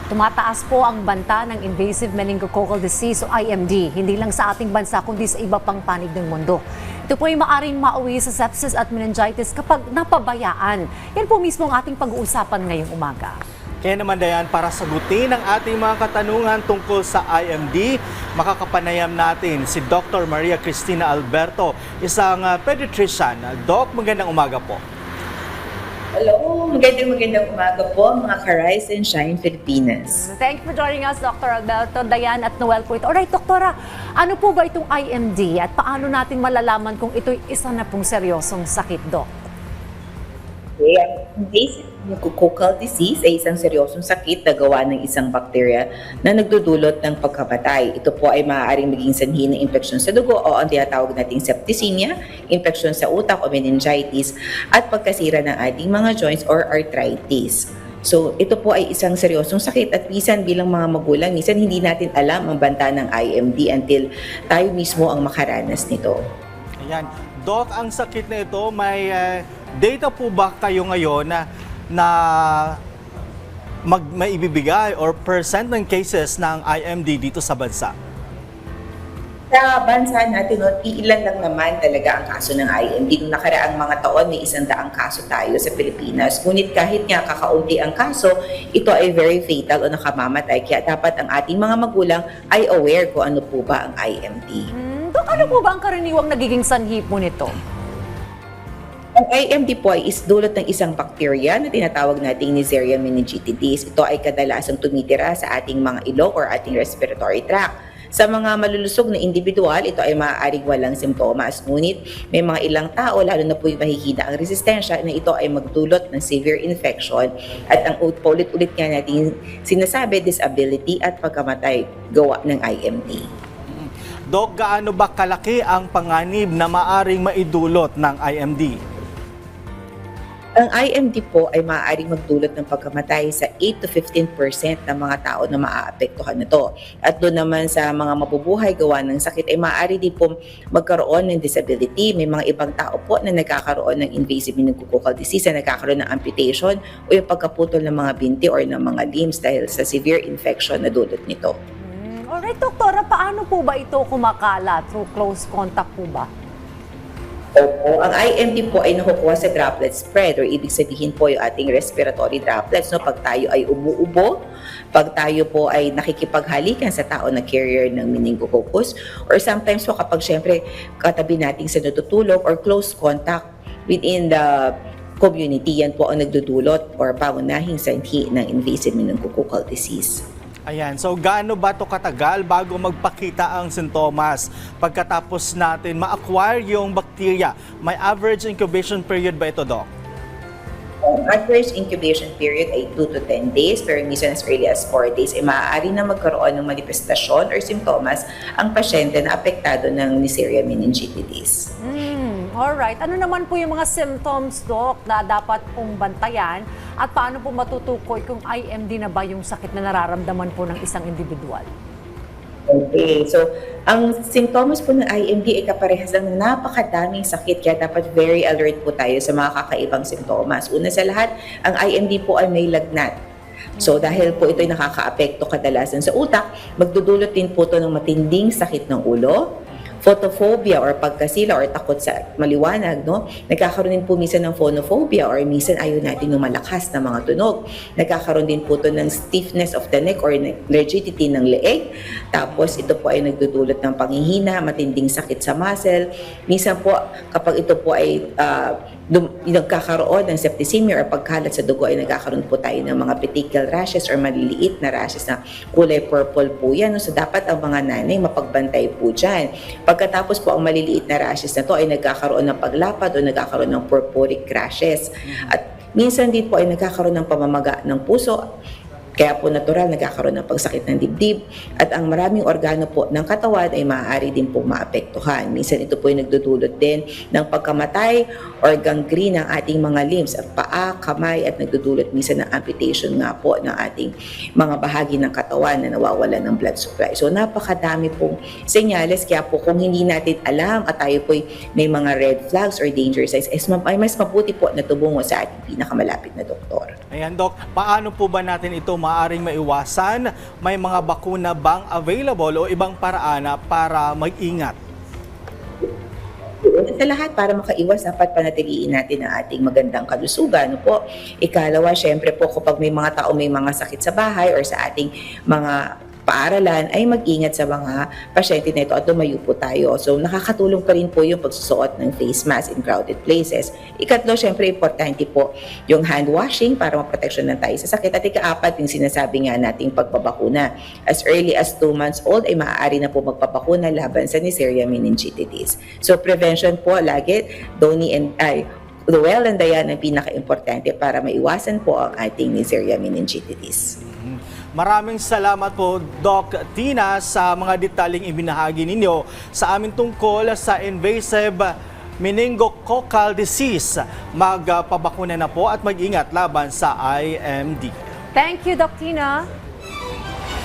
Tumataas po ang banta ng invasive meningococcal disease o IMD, hindi lang sa ating bansa kundi sa iba pang panig ng mundo. Ito po ay maaring mauwi sa sepsis at meningitis kapag napabayaan. Yan po mismo ang ating pag-uusapan ngayong umaga. Kaya naman Dayan, para sagutin ang ating mga katanungan tungkol sa IMD, makakapanayam natin si Dr. Maria Cristina Alberto, isang pediatrician. Doc, magandang umaga po. Hello, magandang umaga po mga ka-Rise and Shine Filipinas. Thank you for joining us, Dr. Alberto, Dayan at Noel po ito. Alright, Doktora, ano po ba itong IMD at paano natin malalaman kung ito'y isa na pong seryosong sakit, Doc? Okay, ang invasive meningococcal disease ay isang seryosong sakit na gawa ng isang bakterya na nagdudulot ng pagkamatay. Ito po ay maaaring maging sanhi ng infeksyon sa dugo o ang tinatawag nating septicemia, infeksyon sa utak o meningitis, at pagkasira ng ating mga joints or arthritis. So, ito po ay isang seryosong sakit at minsan bilang mga magulang, minsan hindi natin alam ang banta ng IMD until tayo mismo ang makaranas nito. Ayan. Doc, ang sakit na ito, may data po ba kayo ngayon na maibibigay or percent ng cases ng IMD dito sa bansa? Sa bansa natin, ilan lang naman talaga ang kaso ng IMD. Noong nakaraang mga taon, may 100 kaso tayo sa Pilipinas. Ngunit kahit nga kakaunti ang kaso, ito ay very fatal o nakamamatay. Kaya dapat ang ating mga magulang ay aware kung ano po ba ang IMD. Doc, ano po ba ang karaniwang nagiging sanhi po nito? Ang IMD po ay dulot ng isang bacteria na tinatawag nating Neisseria meningitidis. Ito ay kadalasang tumitira sa ating mga ilong or ating respiratory tract. Sa mga malulusog na individual, ito ay maaaring walang simptomas. Ngunit may mga ilang tao, lalo na po yung mahihina ang resistensya, na ito ay magdulot ng severe infection. At ang paulit-ulit nga natin sinasabi, disability at pagkamatay gawa ng IMD. Doc, gaano ba kalaki ang panganib na maaring maidulot ng IMD? Ang IMD po ay maaaring magdulot ng pagkamatay sa 8 to 15% ng mga tao na maaapektuhan nito. At doon naman sa mga mabubuhay gawa ng sakit ay maaari din po magkaroon ng disability. May mga ibang tao po na nagkakaroon ng invasive meningococcal disease na nagkakaroon ng amputation o yung pagkaputol ng mga binti or ng mga limbs dahil sa severe infection na dulot nito. Alright, Doktora, paano po ba ito kumakalat? Through close contact po ba? Opo, ang IMD po ay nakukuha sa droplet spread or ibig sabihin po yung ating respiratory droplets. No? Pag tayo ay umuubo, pag tayo po ay nakikipaghalikan sa tao na carrier ng meningococcus, or sometimes po kapag syempre katabi natin sa natutulog or close contact within the community, yan po ang nagdudulot or pangunahing sanhi ng invasive meningococcal disease. Ayan, so gaano ba ito katagal bago magpakita ang sintomas? Pagkatapos natin ma-acquire yung bacteria, may average incubation period ba ito, Doc? Ang average incubation period ay 2 to 10 days, pero minsan as early as 4 days ay maaari na magkaroon ng manifestasyon or simptomas ang pasyente na apektado ng Neisseria meningitidis. Alright, ano naman po yung mga symptoms, Doc, na dapat pong bantayan at paano po matutukoy kung IMD na ba yung sakit na nararamdaman po ng isang individual? Okay, so ang sintomas po ng IMD ay kaparehas lang ng napakadaming sakit, kaya dapat very alert po tayo sa mga kakaibang sintomas. Una sa lahat, ang IMD po ay may lagnat. So dahil po ito ay nakakaapekto kadalasan sa utak, magdudulot din po ito ng matinding sakit ng ulo, photophobia or pagkasila or takot sa maliwanag, no? Nagkakaroon din po minsan ng phonophobia or minsan ayaw natin ng malakas na mga tunog. Nagkakaroon din po ito ng stiffness of the neck or rigidity ng leeg. Tapos ito po ay nagdudulot ng panghihina, matinding sakit sa muscle. Minsan po kapag ito po ay nagkakaroon ng septicemia or pagkalat sa dugo ay nagkakaroon po tayo ng mga petechial rashes or maliliit na rashes na kulay purple po yan. So dapat ang mga nanay mapagbantay po dyan. Pagkatapos po ang maliliit na rashes na to ay nagkakaroon ng paglapad o nagkakaroon ng purpuric rashes. At minsan din po ay nagkakaroon ng pamamaga ng puso. Kaya po natural nagkakaroon ng pagsakit ng dibdib at ang maraming organo po ng katawan ay maaari din po maapektuhan. Minsan ito po ay nagdudulot din ng pagkamatay or gangrene ng ating mga limbs at paa, kamay at nagdudulot minsan ng amputation nga po ng ating mga bahagi ng katawan na nawawalan ng blood supply. So napakadami pong senyales, kaya po kung hindi natin alam at tayo po may mga red flags or danger signs, ay mas mabuti po na tubungo sa ating pinakamalapit na doktor. Ayan, Doc, paano po ba natin ito maaaring maiwasan? May mga bakuna bang available o ibang paraan para mag-ingat? Sa lahat, para makaiwas, dapat panatiliin natin ang ating magandang kalusugan. Ano po? Ikalawa, syempre po, kapag may mga tao may mga sakit sa bahay or sa ating mga paaralan, ay mag-ingat sa mga pasyente na ito at lumayo po tayo. So, nakakatulong pa rin po yung pagsusuot ng face mask in crowded places. Ikatlo, syempre, importante po yung hand washing para maproteksyon na tayo sa sakit. At ikaapat, yung sinasabi nga nating pagbabakuna. As early as 2 months old, ay maaari na po magpabakuna laban sa Neisseria meningitis. So, prevention po, lagi, Ruel and Dayan ang pinaka-importante para maiwasan po ang ating Neisseria meningitis. Maraming salamat po, Doc Tina, sa mga detaling ibinahagi ninyo sa amin tungkol sa invasive meningococcal disease. Magpabakuna na po at mag-ingat laban sa IMD. Thank you, Doc Tina.